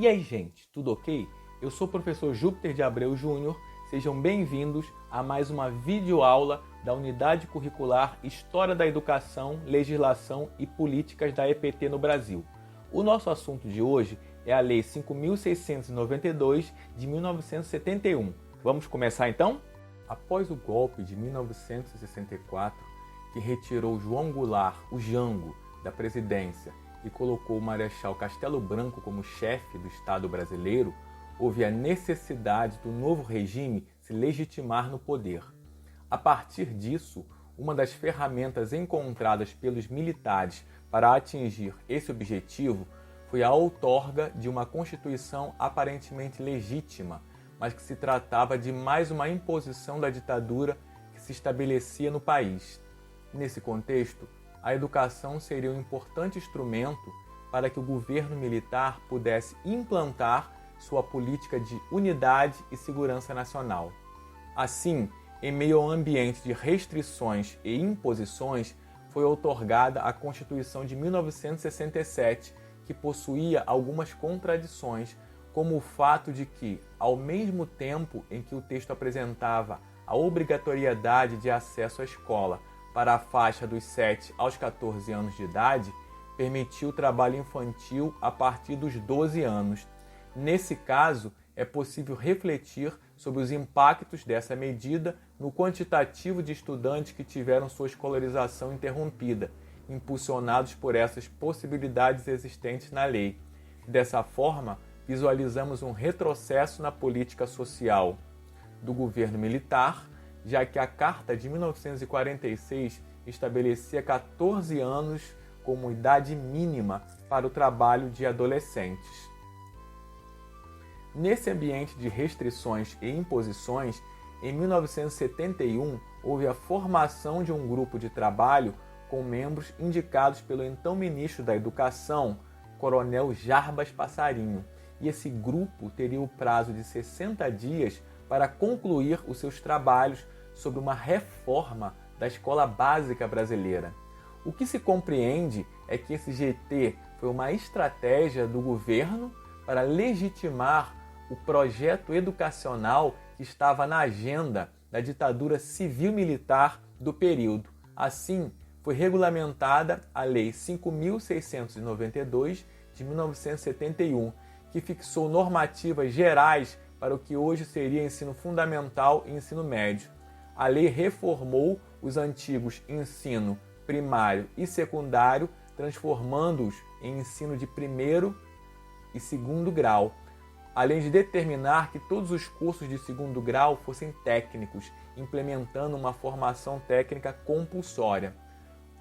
E aí, gente, tudo ok? Eu sou o professor Júpiter de Abreu Júnior. Sejam bem-vindos a mais uma videoaula da Unidade Curricular História da Educação, Legislação e Políticas da EPT no Brasil. O nosso assunto de hoje é a Lei 5.692 de 1971. Vamos começar então? Após o golpe de 1964, que retirou João Goulart, o Jango, da presidência e colocou o Marechal Castelo Branco como chefe do Estado brasileiro, houve a necessidade do novo regime se legitimar no poder. A partir disso, uma das ferramentas encontradas pelos militares para atingir esse objetivo foi a outorga de uma Constituição aparentemente legítima, mas que se tratava de mais uma imposição da ditadura que se estabelecia no país. Nesse contexto, a educação seria um importante instrumento para que o governo militar pudesse implantar sua política de unidade e segurança nacional. Assim, em meio ao ambiente de restrições e imposições, foi outorgada a Constituição de 1967, que possuía algumas contradições, como o fato de que, ao mesmo tempo em que o texto apresentava a obrigatoriedade de acesso à escola para a faixa dos 7 aos 14 anos de idade, permitiu o trabalho infantil a partir dos 12 anos. Nesse caso, é possível refletir sobre os impactos dessa medida no quantitativo de estudantes que tiveram sua escolarização interrompida, impulsionados por essas possibilidades existentes na lei. Dessa forma, visualizamos um retrocesso na política social do governo militar, já que a Carta de 1946 estabelecia 14 anos como idade mínima para o trabalho de adolescentes. Nesse ambiente de restrições e imposições, em 1971 houve a formação de um grupo de trabalho com membros indicados pelo então ministro da Educação, Coronel Jarbas Passarinho, e esse grupo teria o prazo de 60 dias para concluir os seus trabalhos sobre uma reforma da escola básica brasileira. O que se compreende é que esse GT foi uma estratégia do governo para legitimar o projeto educacional que estava na agenda da ditadura civil-militar do período. Assim, foi regulamentada a Lei 5.692 de 1971, que fixou normativas gerais para o que hoje seria ensino fundamental e ensino médio. A lei reformou os antigos ensino primário e secundário, transformando-os em ensino de primeiro e segundo grau, além de determinar que todos os cursos de segundo grau fossem técnicos, implementando uma formação técnica compulsória.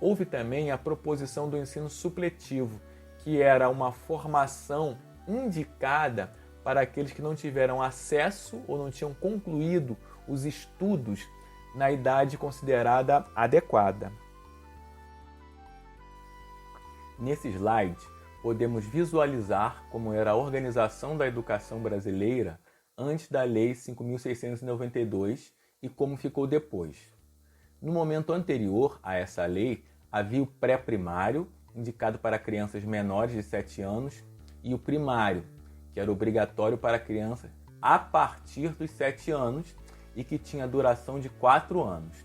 Houve também a proposição do ensino supletivo, que era uma formação indicada para aqueles que não tiveram acesso ou não tinham concluído os estudos na idade considerada adequada. Nesse slide, podemos visualizar como era a organização da educação brasileira antes da Lei 5.692 e como ficou depois. No momento anterior a essa lei, havia o pré-primário, indicado para crianças menores de 7 anos, e o primário, que era obrigatório para crianças a partir dos 7 anos e que tinha duração de 4 anos.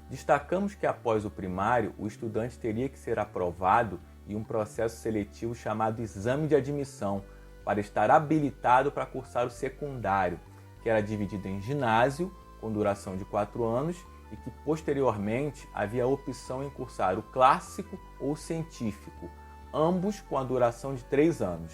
Destacamos que após o primário, o estudante teria que ser aprovado em um processo seletivo chamado Exame de Admissão, para estar habilitado para cursar o secundário, que era dividido em ginásio, com duração de 4 anos, e que posteriormente havia a opção em cursar o clássico ou científico, ambos com a duração de 3 anos.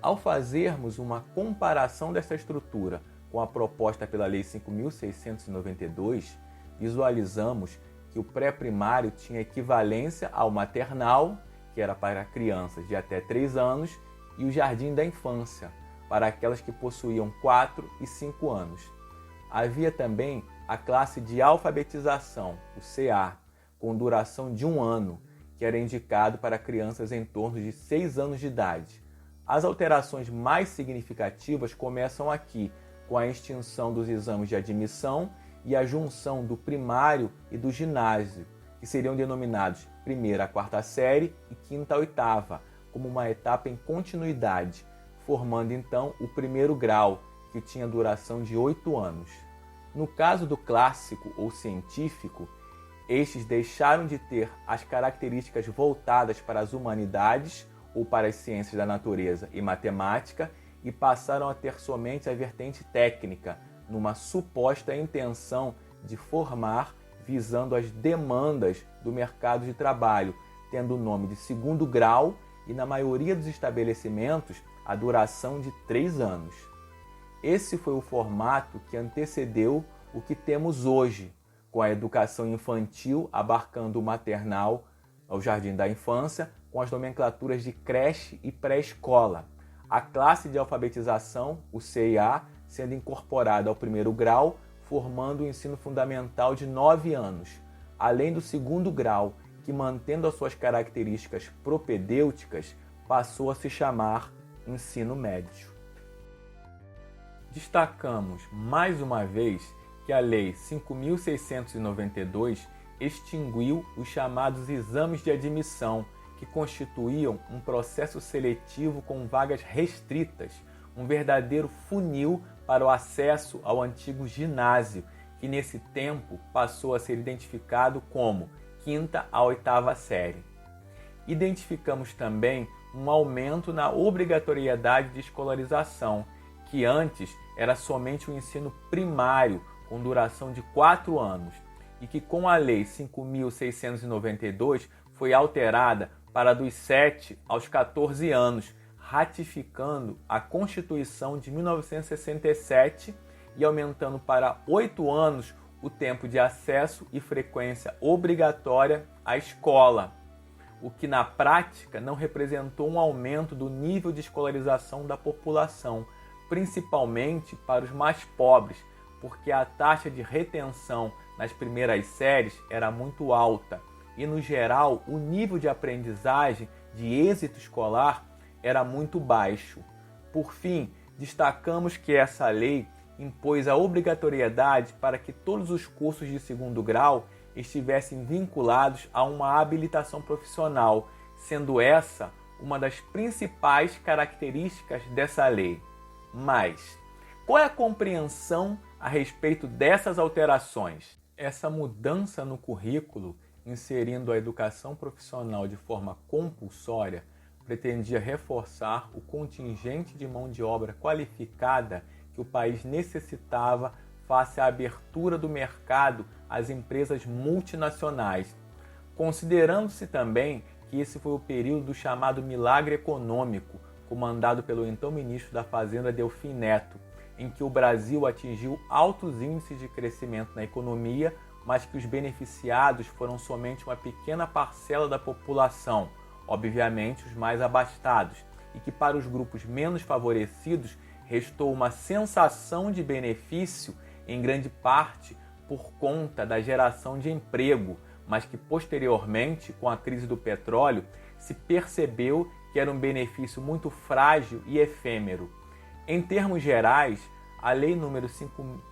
Ao fazermos uma comparação dessa estrutura com a proposta pela Lei 5.692, visualizamos que o pré-primário tinha equivalência ao maternal, que era para crianças de até 3 anos, e o jardim da infância, para aquelas que possuíam 4 e 5 anos. Havia também a classe de alfabetização, o CA, com duração de 1 ano, que era indicado para crianças em torno de 6 anos de idade. As alterações mais significativas começam aqui, com a extinção dos exames de admissão e a junção do primário e do ginásio, que seriam denominados primeira a quarta série e quinta a oitava, como uma etapa em continuidade, formando então o primeiro grau, que tinha duração de 8 anos. No caso do clássico ou científico, estes deixaram de ter as características voltadas para as humanidades ou para as ciências da natureza e matemática e passaram a ter somente a vertente técnica, numa suposta intenção de formar visando as demandas do mercado de trabalho, tendo o nome de segundo grau e, na maioria dos estabelecimentos, a duração de 3 anos. Esse foi o formato que antecedeu o que temos hoje, com a educação infantil abarcando o maternal ao jardim da infância, com as nomenclaturas de creche e pré-escola. A classe de alfabetização, o CIA, sendo incorporada ao primeiro grau, formando o ensino fundamental de 9 anos, além do segundo grau, que, mantendo as suas características propedêuticas, passou a se chamar ensino médio. Destacamos, mais uma vez, que a Lei 5.692 extinguiu os chamados exames de admissão, que constituíam um processo seletivo com vagas restritas, um verdadeiro funil para o acesso ao antigo ginásio, que nesse tempo passou a ser identificado como 5ª a 8ª série. Identificamos também um aumento na obrigatoriedade de escolarização, que antes era somente o ensino primário, com duração de 4 anos, e que com a Lei 5.692 foi alterada para dos 7 aos 14 anos, ratificando a Constituição de 1967 e aumentando para 8 anos o tempo de acesso e frequência obrigatória à escola, o que na prática não representou um aumento do nível de escolarização da população, principalmente para os mais pobres, porque a taxa de retenção nas primeiras séries era muito alta e, no geral, o nível de aprendizagem, de êxito escolar, era muito baixo. Por fim, destacamos que essa lei impôs a obrigatoriedade para que todos os cursos de segundo grau estivessem vinculados a uma habilitação profissional, sendo essa uma das principais características dessa lei. Mas, qual é a compreensão a respeito dessas alterações? Essa mudança no currículo, inserindo a educação profissional de forma compulsória, pretendia reforçar o contingente de mão de obra qualificada que o país necessitava face à abertura do mercado às empresas multinacionais, considerando-se também que esse foi o período do chamado milagre econômico, comandado pelo então ministro da Fazenda Delfim Neto, em que o Brasil atingiu altos índices de crescimento na economia, mas que os beneficiados foram somente uma pequena parcela da população, obviamente os mais abastados, e que para os grupos menos favorecidos restou uma sensação de benefício, em grande parte por conta da geração de emprego, mas que posteriormente, com a crise do petróleo, se percebeu que era um benefício muito frágil e efêmero. Em termos gerais, a Lei nº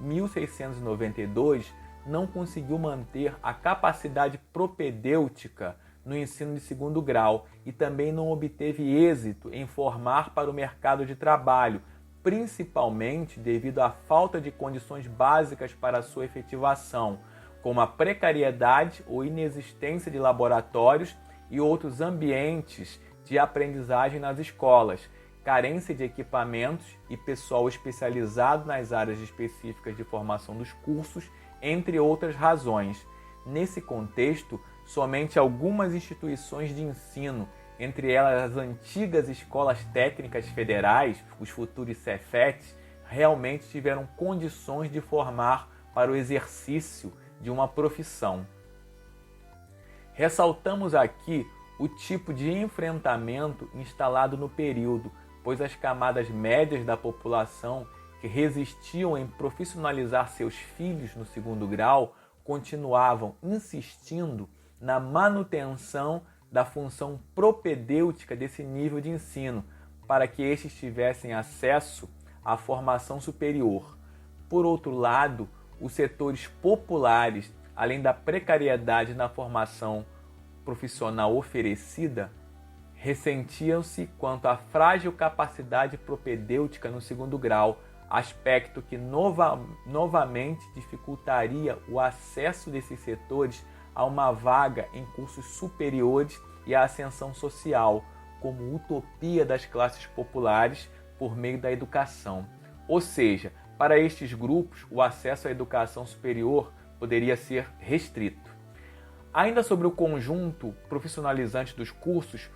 5.692 não conseguiu manter a capacidade propedêutica no ensino de segundo grau e também não obteve êxito em formar para o mercado de trabalho, principalmente devido à falta de condições básicas para a sua efetivação, como a precariedade ou inexistência de laboratórios e outros ambientes de aprendizagem nas escolas, carência de equipamentos e pessoal especializado nas áreas específicas de formação dos cursos, entre outras razões. Nesse contexto, somente algumas instituições de ensino, entre elas as antigas escolas técnicas federais, os futuros Cefetes, realmente tiveram condições de formar para o exercício de uma profissão. Ressaltamos aqui o tipo de enfrentamento instalado no período, pois as camadas médias da população que resistiam em profissionalizar seus filhos no segundo grau continuavam insistindo na manutenção da função propedêutica desse nível de ensino, para que estes tivessem acesso à formação superior. Por outro lado, os setores populares, além da precariedade na formação profissional oferecida, Ressentiam-se quanto à frágil capacidade propedêutica no segundo grau, aspecto que novamente dificultaria o acesso desses setores a uma vaga em cursos superiores e a ascensão social, como utopia das classes populares por meio da educação. Ou seja, para estes grupos, o acesso à educação superior poderia ser restrito. Ainda sobre o conjunto profissionalizante dos cursos,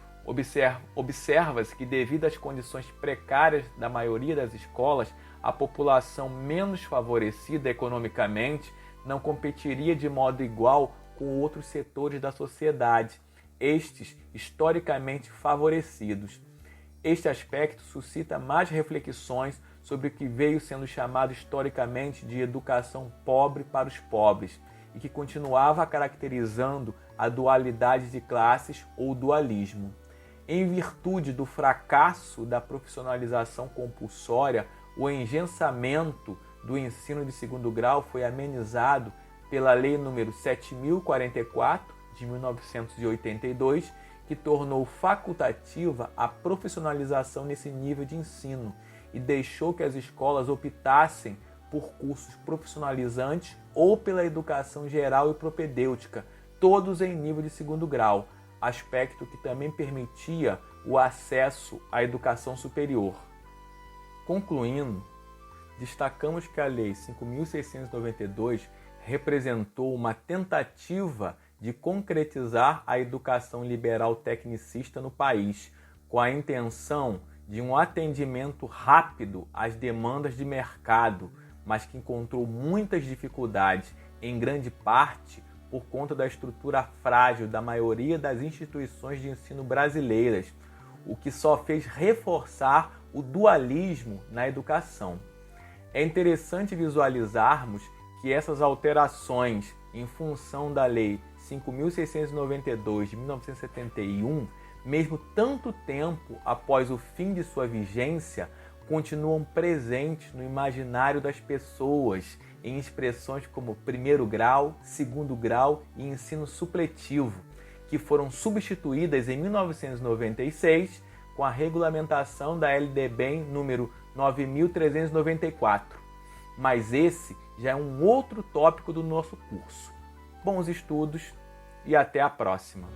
observa-se que, devido às condições precárias da maioria das escolas, a população menos favorecida economicamente não competiria de modo igual com outros setores da sociedade, estes historicamente favorecidos. Este aspecto suscita mais reflexões sobre o que veio sendo chamado historicamente de educação pobre para os pobres e que continuava caracterizando a dualidade de classes ou dualismo. Em virtude do fracasso da profissionalização compulsória, o engessamento do ensino de segundo grau foi amenizado pela Lei nº 7.044, de 1982, que tornou facultativa a profissionalização nesse nível de ensino e deixou que as escolas optassem por cursos profissionalizantes ou pela educação geral e propedêutica, todos em nível de segundo grau, aspecto que também permitia o acesso à educação superior. Concluindo, destacamos que a Lei 5.692 representou uma tentativa de concretizar a educação liberal tecnicista no país, com a intenção de um atendimento rápido às demandas de mercado, mas que encontrou muitas dificuldades, em grande parte por conta da estrutura frágil da maioria das instituições de ensino brasileiras, o que só fez reforçar o dualismo na educação. É interessante visualizarmos que essas alterações em função da Lei 5.692 de 1971, mesmo tanto tempo após o fim de sua vigência, continuam presentes no imaginário das pessoas em expressões como primeiro grau, segundo grau e ensino supletivo, que foram substituídas em 1996 com a regulamentação da LDB número 9.394. Mas esse já é um outro tópico do nosso curso. Bons estudos e até a próxima!